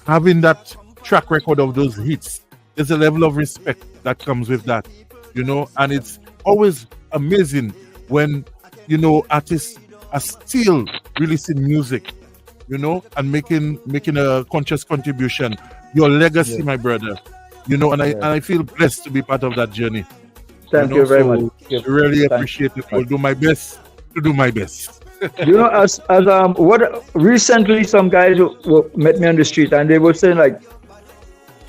Speaker 2: having that track record of those hits, there's a level of respect that comes with that, you know, and it's always amazing when, you know, artists are still releasing music, you know, and making a conscious contribution. Your legacy, my brother, you know, and I feel blessed to be part of that journey.
Speaker 4: Thank you very much.
Speaker 2: I really appreciate it. I'll do my best to do my best.
Speaker 4: You know, as what recently some guys met me on the street and they were saying like,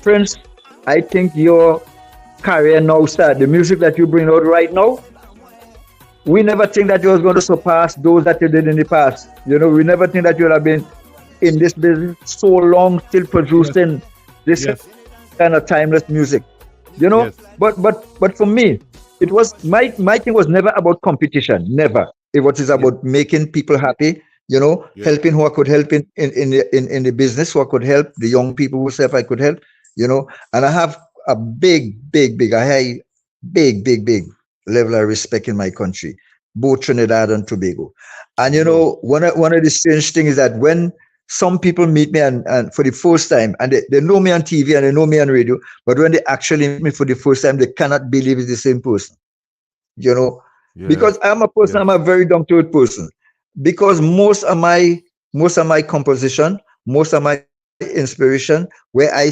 Speaker 4: Prince, I think your career now start. The music that you bring out right now, we never think that you was going to surpass those that you did in the past. You know, we never think that you would have been in this business so long, still producing this kind of timeless music. You know, but for me, it was my thing was never about competition. Never. It was about making people happy. You know, helping who I could help in the business, who I could help, the young people who self I could help. You know, and I have a big level of respect in my country, both Trinidad and Tobago. And you know, one of the strange things is that when some people meet me and for the first time, and they know me on TV and they know me on radio, but when they actually meet me for the first time, they cannot believe it's the same person. You know, because I'm a person, I'm a very down-to-earth person. Because most of my composition, most of my inspiration, where I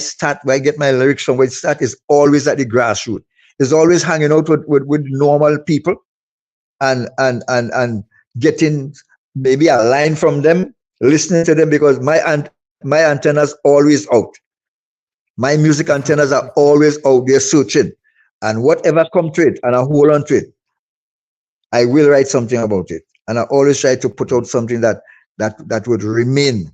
Speaker 4: get my lyrics from, where it start is always at the grassroots. It's always hanging out with normal people and getting maybe a line from them, listening to them, because my antennas always out. My music antennas are always out there searching. And whatever come to it, and I hold on to it, I will write something about it. And I always try to put out something that would remain,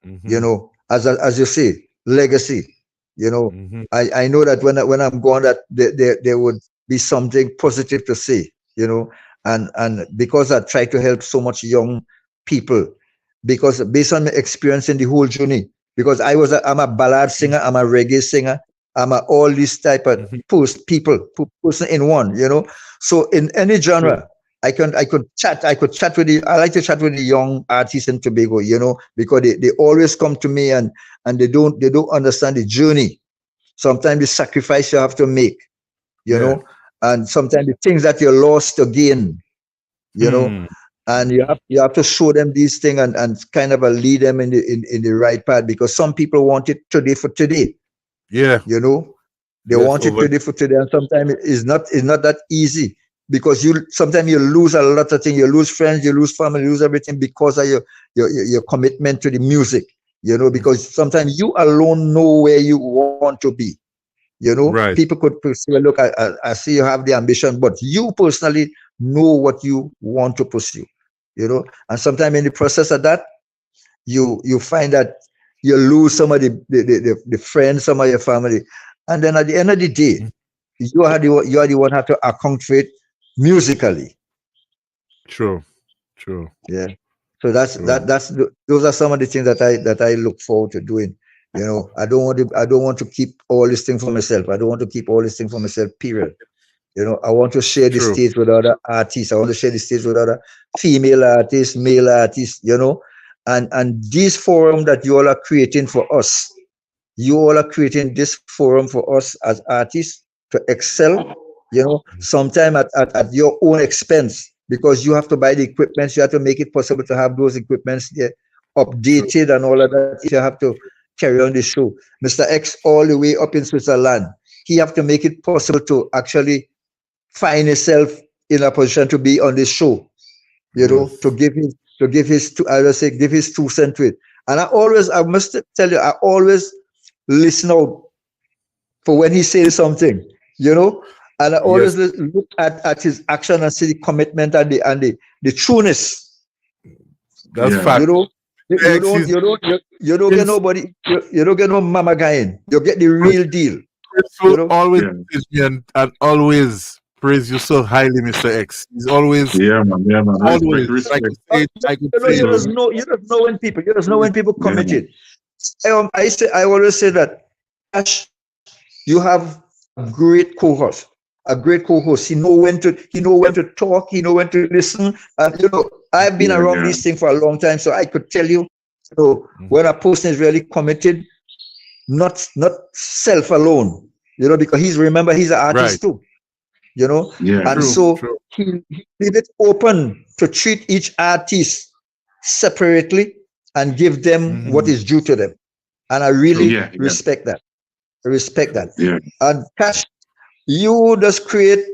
Speaker 4: you know, as you say, legacy. You know, I know that when I'm gone, that there would be something positive to say, you know, and because I try to help so much young people, because based on my experience in the whole journey, because I'm a ballad singer, I'm a reggae singer, I'm all these type of person in one, you know. So in any genre, I could chat with I like to chat with the young artists in Tobago, you know, because they always come to me and they don't understand the journey. Sometimes the sacrifice you have to make, you know, and sometimes the things that you're lost to gain, you know, and you have to show them these things and kind of lead them in the right path, because some people want it today for today.
Speaker 2: Yeah.
Speaker 4: You know, they want it today for today, and sometimes it's not that easy, because sometimes you lose a lot of things. You lose friends, you lose family, you lose everything because of your commitment to the music, you know, because sometimes you alone know where you want to be. You know, people could say, look, I see you have the ambition, but you personally know what you want to pursue, you know, and sometimes in the process of that, you find that you lose some of the friends, some of your family. And then at the end of the day, you are the one who have to account for it musically.
Speaker 2: True.
Speaker 4: Yeah. So those are some of the things that I look forward to doing. You know, I don't want to keep all these things for myself. I don't want to keep all these things for myself, period. You know, I want to share the stage with other artists. I want to share the stage with other female artists, male artists, you know. And this forum that you all are creating for us, you all are creating this forum for us as artists to excel, you know, sometime at your own expense, because you have to buy the equipment, you have to make it possible to have those equipments there updated and all of that. You have to carry on the show. Mr. X, all the way up in Switzerland, he have to make it possible to actually find himself in a position to be on this show, you know, to give his 2 cents to it. And I must tell you, I always listen out for when he says something, you know, and I always look at his action and see the commitment and the trueness.
Speaker 2: That's fact.
Speaker 4: You know, you don't get nobody, you don't get no mama guy in. You get the real deal.
Speaker 2: You know? Always and always praise you so highly, Mr. X. He's always,
Speaker 3: Yeah, man. Yeah, man.
Speaker 2: always,
Speaker 3: Respect,
Speaker 2: like
Speaker 3: respect.
Speaker 2: I could
Speaker 4: You know,
Speaker 2: say,
Speaker 4: you just know when people
Speaker 3: Yeah, man.
Speaker 4: committed. I always say that Ash, you have a great co-host. A great co-host. He know when to talk, he know when to listen. And you know, I've been
Speaker 3: Yeah,
Speaker 4: around
Speaker 3: yeah.
Speaker 4: these things for a long time, so I could tell you, when a person is really committed, not self alone, you know, because he's an artist
Speaker 2: right.
Speaker 4: too, you know,
Speaker 3: Yeah.
Speaker 4: and
Speaker 2: True,
Speaker 4: so
Speaker 2: true.
Speaker 4: he leave it open to treat each artist separately and give them what is due to them. And I really
Speaker 3: Yeah, yeah.
Speaker 4: respect that. I respect that.
Speaker 3: Yeah.
Speaker 4: And Cash, you just create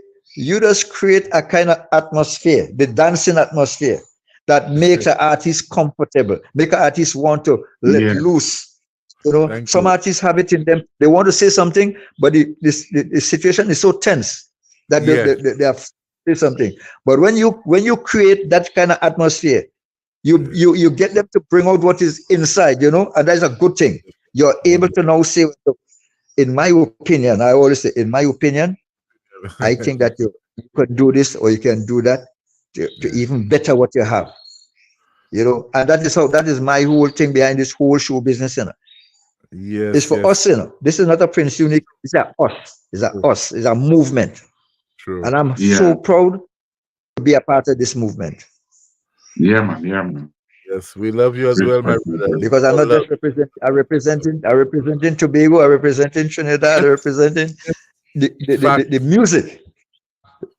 Speaker 4: a kind of atmosphere, the dancing atmosphere that makes an artist comfortable, make an artist want to let
Speaker 3: Yeah.
Speaker 4: loose. You know,
Speaker 2: Thank
Speaker 4: some
Speaker 2: you.
Speaker 4: artists have it in them. They want to say something, but the situation is so tense that
Speaker 2: Yeah.
Speaker 4: they have to say something. But when you create that kind of atmosphere, you get them to bring out what is inside, you know, and that's a good thing. You're able to now say, in my opinion, I always say, in my opinion, I think that you could do this or you can do that to even better what you have. You know, and that is my whole thing behind this whole show business, you know. It's
Speaker 2: Yes,
Speaker 4: for
Speaker 2: yes,
Speaker 4: us, you know. This is not a Prince Unique, it's a us. It's a us, it's a movement.
Speaker 2: true.
Speaker 4: And I'm
Speaker 3: Yeah.
Speaker 4: so proud to be a part of this movement.
Speaker 3: Yeah, man. Yeah, man.
Speaker 2: Yes, we love you as well, my
Speaker 3: Respect,
Speaker 2: brother.
Speaker 3: respect.
Speaker 4: Because I'm
Speaker 2: All
Speaker 4: not
Speaker 2: love.
Speaker 4: just representing Tobago, I'm representing Trinidad, I'm representing the music.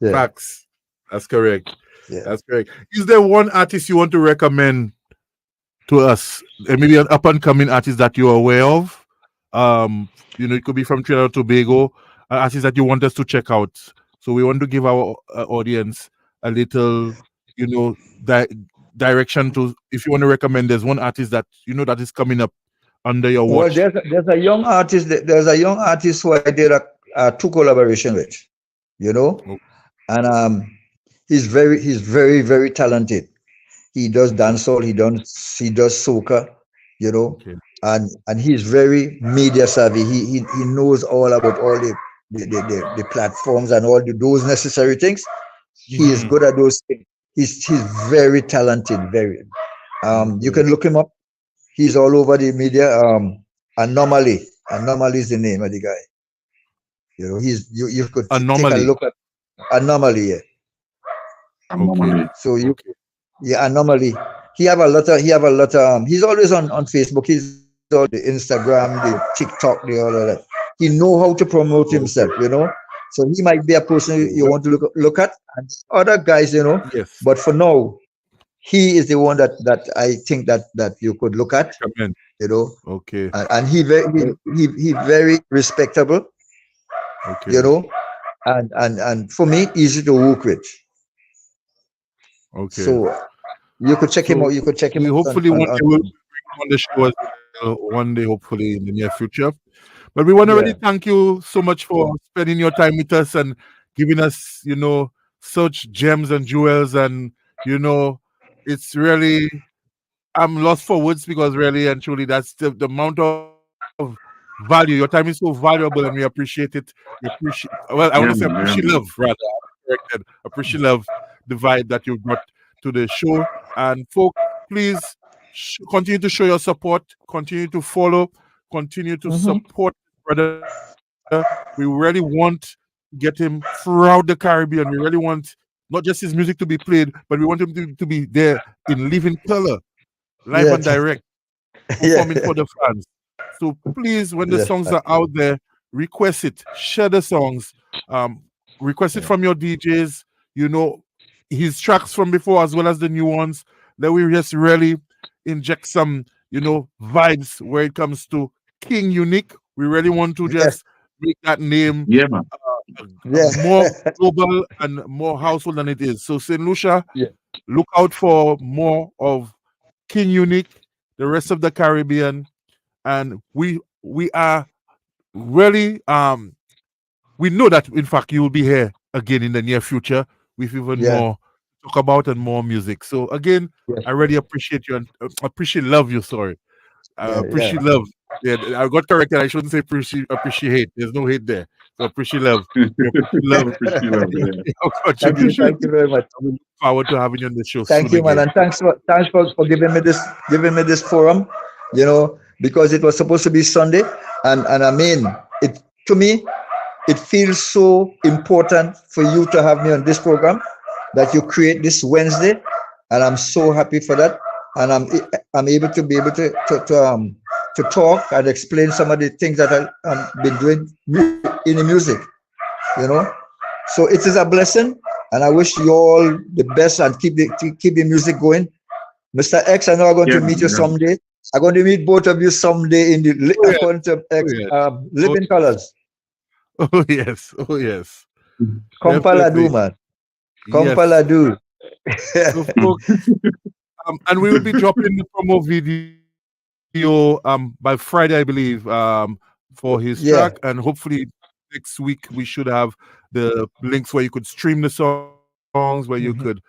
Speaker 4: Yeah.
Speaker 2: Facts. That's correct.
Speaker 4: Yeah.
Speaker 2: That's correct. Is there one artist you want to recommend to us? Maybe an up and coming artist that you're aware of? You know, it could be from Trinidad or Tobago, an artist that you want us to check out. So we want to give our audience a little, you know, direction to, if you want to recommend, there's one artist that you know that is coming up under your
Speaker 4: Well,
Speaker 2: watch.
Speaker 4: there's a young artist. There's a young artist who I did a 2 collaboration with, you know,
Speaker 2: Okay.
Speaker 4: and he's very very talented. He does dancehall, he does soca, you know,
Speaker 2: Okay.
Speaker 4: and he's very media savvy. He knows all about all the platforms and all those necessary things. He is good at those things. He's very talented. Very. You can look him up. He's all over the media. Anomaly is the name of the guy. You know, you could take a
Speaker 2: Anomaly.
Speaker 4: look at Anomaly. Yeah.
Speaker 3: Anomaly.
Speaker 4: So Anomaly. He have a lot of he's always on Facebook. He's on the Instagram, the TikTok, the all of that. He know how to promote himself, you know. So he might be a person you want to look at, and other guys, you know.
Speaker 2: Yes.
Speaker 4: But for now, he is the one that I think that you could look at,
Speaker 2: Recommend.
Speaker 4: you know.
Speaker 2: Okay.
Speaker 4: And he very respectable,
Speaker 2: Okay.
Speaker 4: you know, and for me easy to work with.
Speaker 2: Okay.
Speaker 4: So you could check him out. You could check him
Speaker 2: We
Speaker 4: out.
Speaker 2: hopefully one day we'll bring him on the show as well, one day, hopefully in the near future. But we want to really thank you so much for spending your time with us and giving us, you know, such gems and jewels. And, you know, it's really, I'm lost for words because really and truly that's the amount of value. Your time is so valuable and we appreciate it. We appreciate, well, I want to say appreciate love, rather. Corrected. Appreciate love, the vibe that you brought to the show. And folks, please continue to show your support, continue to follow, continue to support brother. We really want to get him throughout the Caribbean. We really want not just his music to be played, but we want him to be there in living color, live and direct, performing for the fans. So please, when the songs are out there, request it, share the songs, request it from your DJs, you know, his tracks from before as well as the new ones. That we just really inject some, you know, vibes where it comes to King Unique. We really want to just make that name more global and more household than it is. So St. Lucia, look out for more of King Unique, the rest of the Caribbean, and we are really we know that in fact you will be here again in the near future with even more talk about and more music. So again, I really appreciate you and appreciate love. Yeah, I got corrected. I shouldn't say appreciate. There's no hate there. So appreciate love. Love.
Speaker 3: Appreciate love, yeah.
Speaker 2: Your
Speaker 4: Thank you,
Speaker 2: contribution.
Speaker 4: thank you very much.
Speaker 2: I look forward to having you on the show
Speaker 4: Thank
Speaker 2: soon
Speaker 4: you, man,
Speaker 2: again.
Speaker 4: and thanks for giving me this forum. You know, because it was supposed to be Sunday, and I mean, it to me, it feels so important for you to have me on this program that you create this Wednesday, and I'm so happy for that. And I'm able to talk and explain some of the things that I've been doing in the music. You know, so it is a blessing, and I wish you all the best and keep the music going. Mr. X, I know I'm going to meet you someday. I'm going to meet both of you someday in the Quantum X Living Colors.
Speaker 2: Oh yes, oh yes.
Speaker 4: Kompaladu, man. Kompaladu.
Speaker 2: So, folks, and we will be dropping the promo video by Friday, I believe, for his track, and hopefully next week we should have the links where you could stream the songs, where you could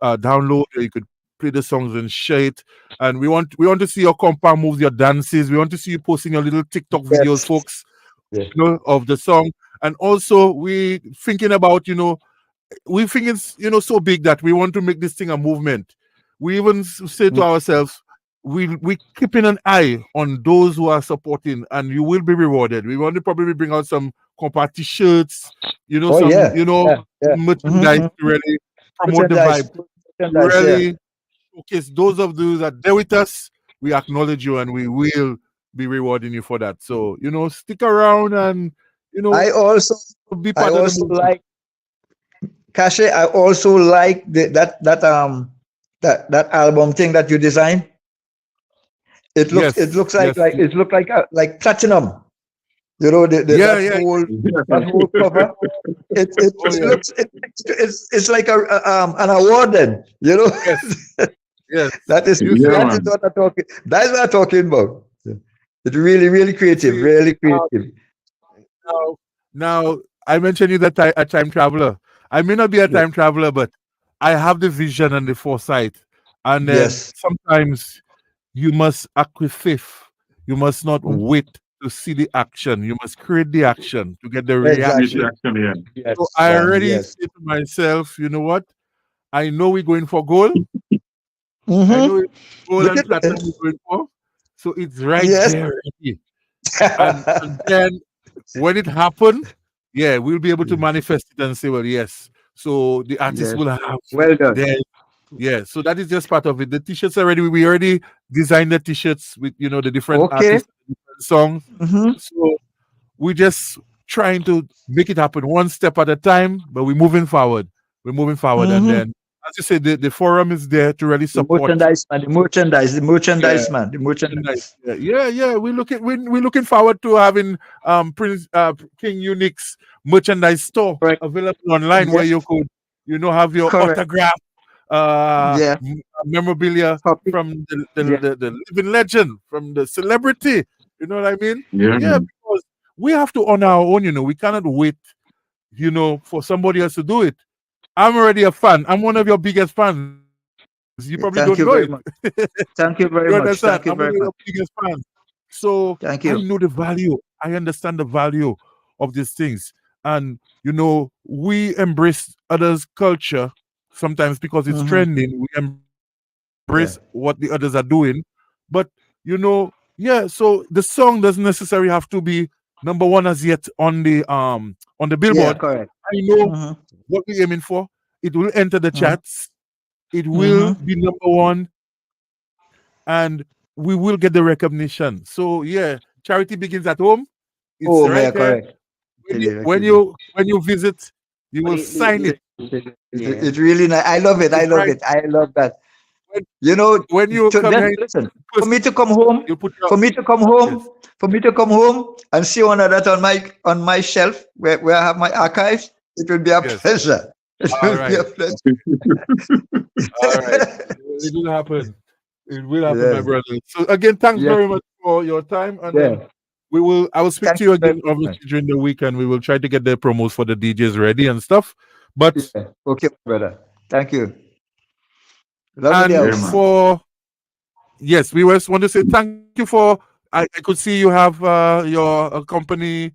Speaker 2: download, where you could play the songs and share it. And we want to see your compa moves, your dances. We want to see you posting your little TikTok videos, folks, you know, of the song. And also we thinking about, you know, we think it's, you know, so big that we want to make this thing a movement. We even say to ourselves, we keeping an eye on those who are supporting, and you will be rewarded. We want to probably bring out some compa t-shirts, you know, merchandise to really promote the vibe. Really showcase those of you that are there with us. We acknowledge you, and we will be rewarding you for that. So, you know, stick around, and you know,
Speaker 4: I also
Speaker 2: be part of the
Speaker 4: like Cache. I also like that album thing that you designed. It looks like platinum. You know, that whole cover. It's like an award then, you know.
Speaker 2: Yes.
Speaker 4: That is what I'm talking. That's what I'm talking about. It's really creative, really creative.
Speaker 2: Now I mentioned you that a time traveler. I may not be a time traveler, but I have the vision and the foresight. And then sometimes you must acquiesce. You must not wait to see the action. You must create the action to get the reaction. So I already say to myself, you know what? I know we're going for goal. I know goal and platinum we're going for. So it's right there. And then when it happens, we'll be able to manifest it and say, well, yes. So the artist will have so that is just part of it. The t-shirts we already designed the t-shirts with, you know, the different artists, different songs. So we're just trying to make it happen one step at a time, but we're moving forward. And then, as you say, the forum is there to really support
Speaker 4: the merchandise.
Speaker 2: We're looking forward to having Prince King Unique's merchandise store available online where you could, you know, have your autograph memorabilia from the living legend, from the celebrity. You know what I mean? Because we have to honor our own, you know. We cannot wait, you know, for somebody else to do it. I'm already a fan. I'm one of your biggest fans. You probably don't know it.
Speaker 4: Thank you very much. Thank you very much.
Speaker 2: Your biggest fan. So I know the value. I understand the value of these things. And, you know, we embrace others' culture sometimes because it's trending. We embrace what the others are doing. But, you know, so the song doesn't necessarily have to be number one as yet on the Billboard. I know what we're aiming for. It will enter the charts. It will be number one, and we will get the recognition. So charity begins at home. It's right there. When you visit, you will sign it.
Speaker 4: It's really nice. I love it. I love that. You know,
Speaker 2: when you come here,
Speaker 4: listen, for me to come home and see one of that on my shelf where I have my archives, it will be a pleasure. It will be a pleasure.
Speaker 2: All right. It will happen. It will happen, my brother. So again, thanks very much for your time. And then I will speak to you again obviously during the weekend. We will try to get the promos for the DJs ready and stuff. But
Speaker 4: okay, brother. Thank you.
Speaker 2: And we just want to say thank you for I could see you have your company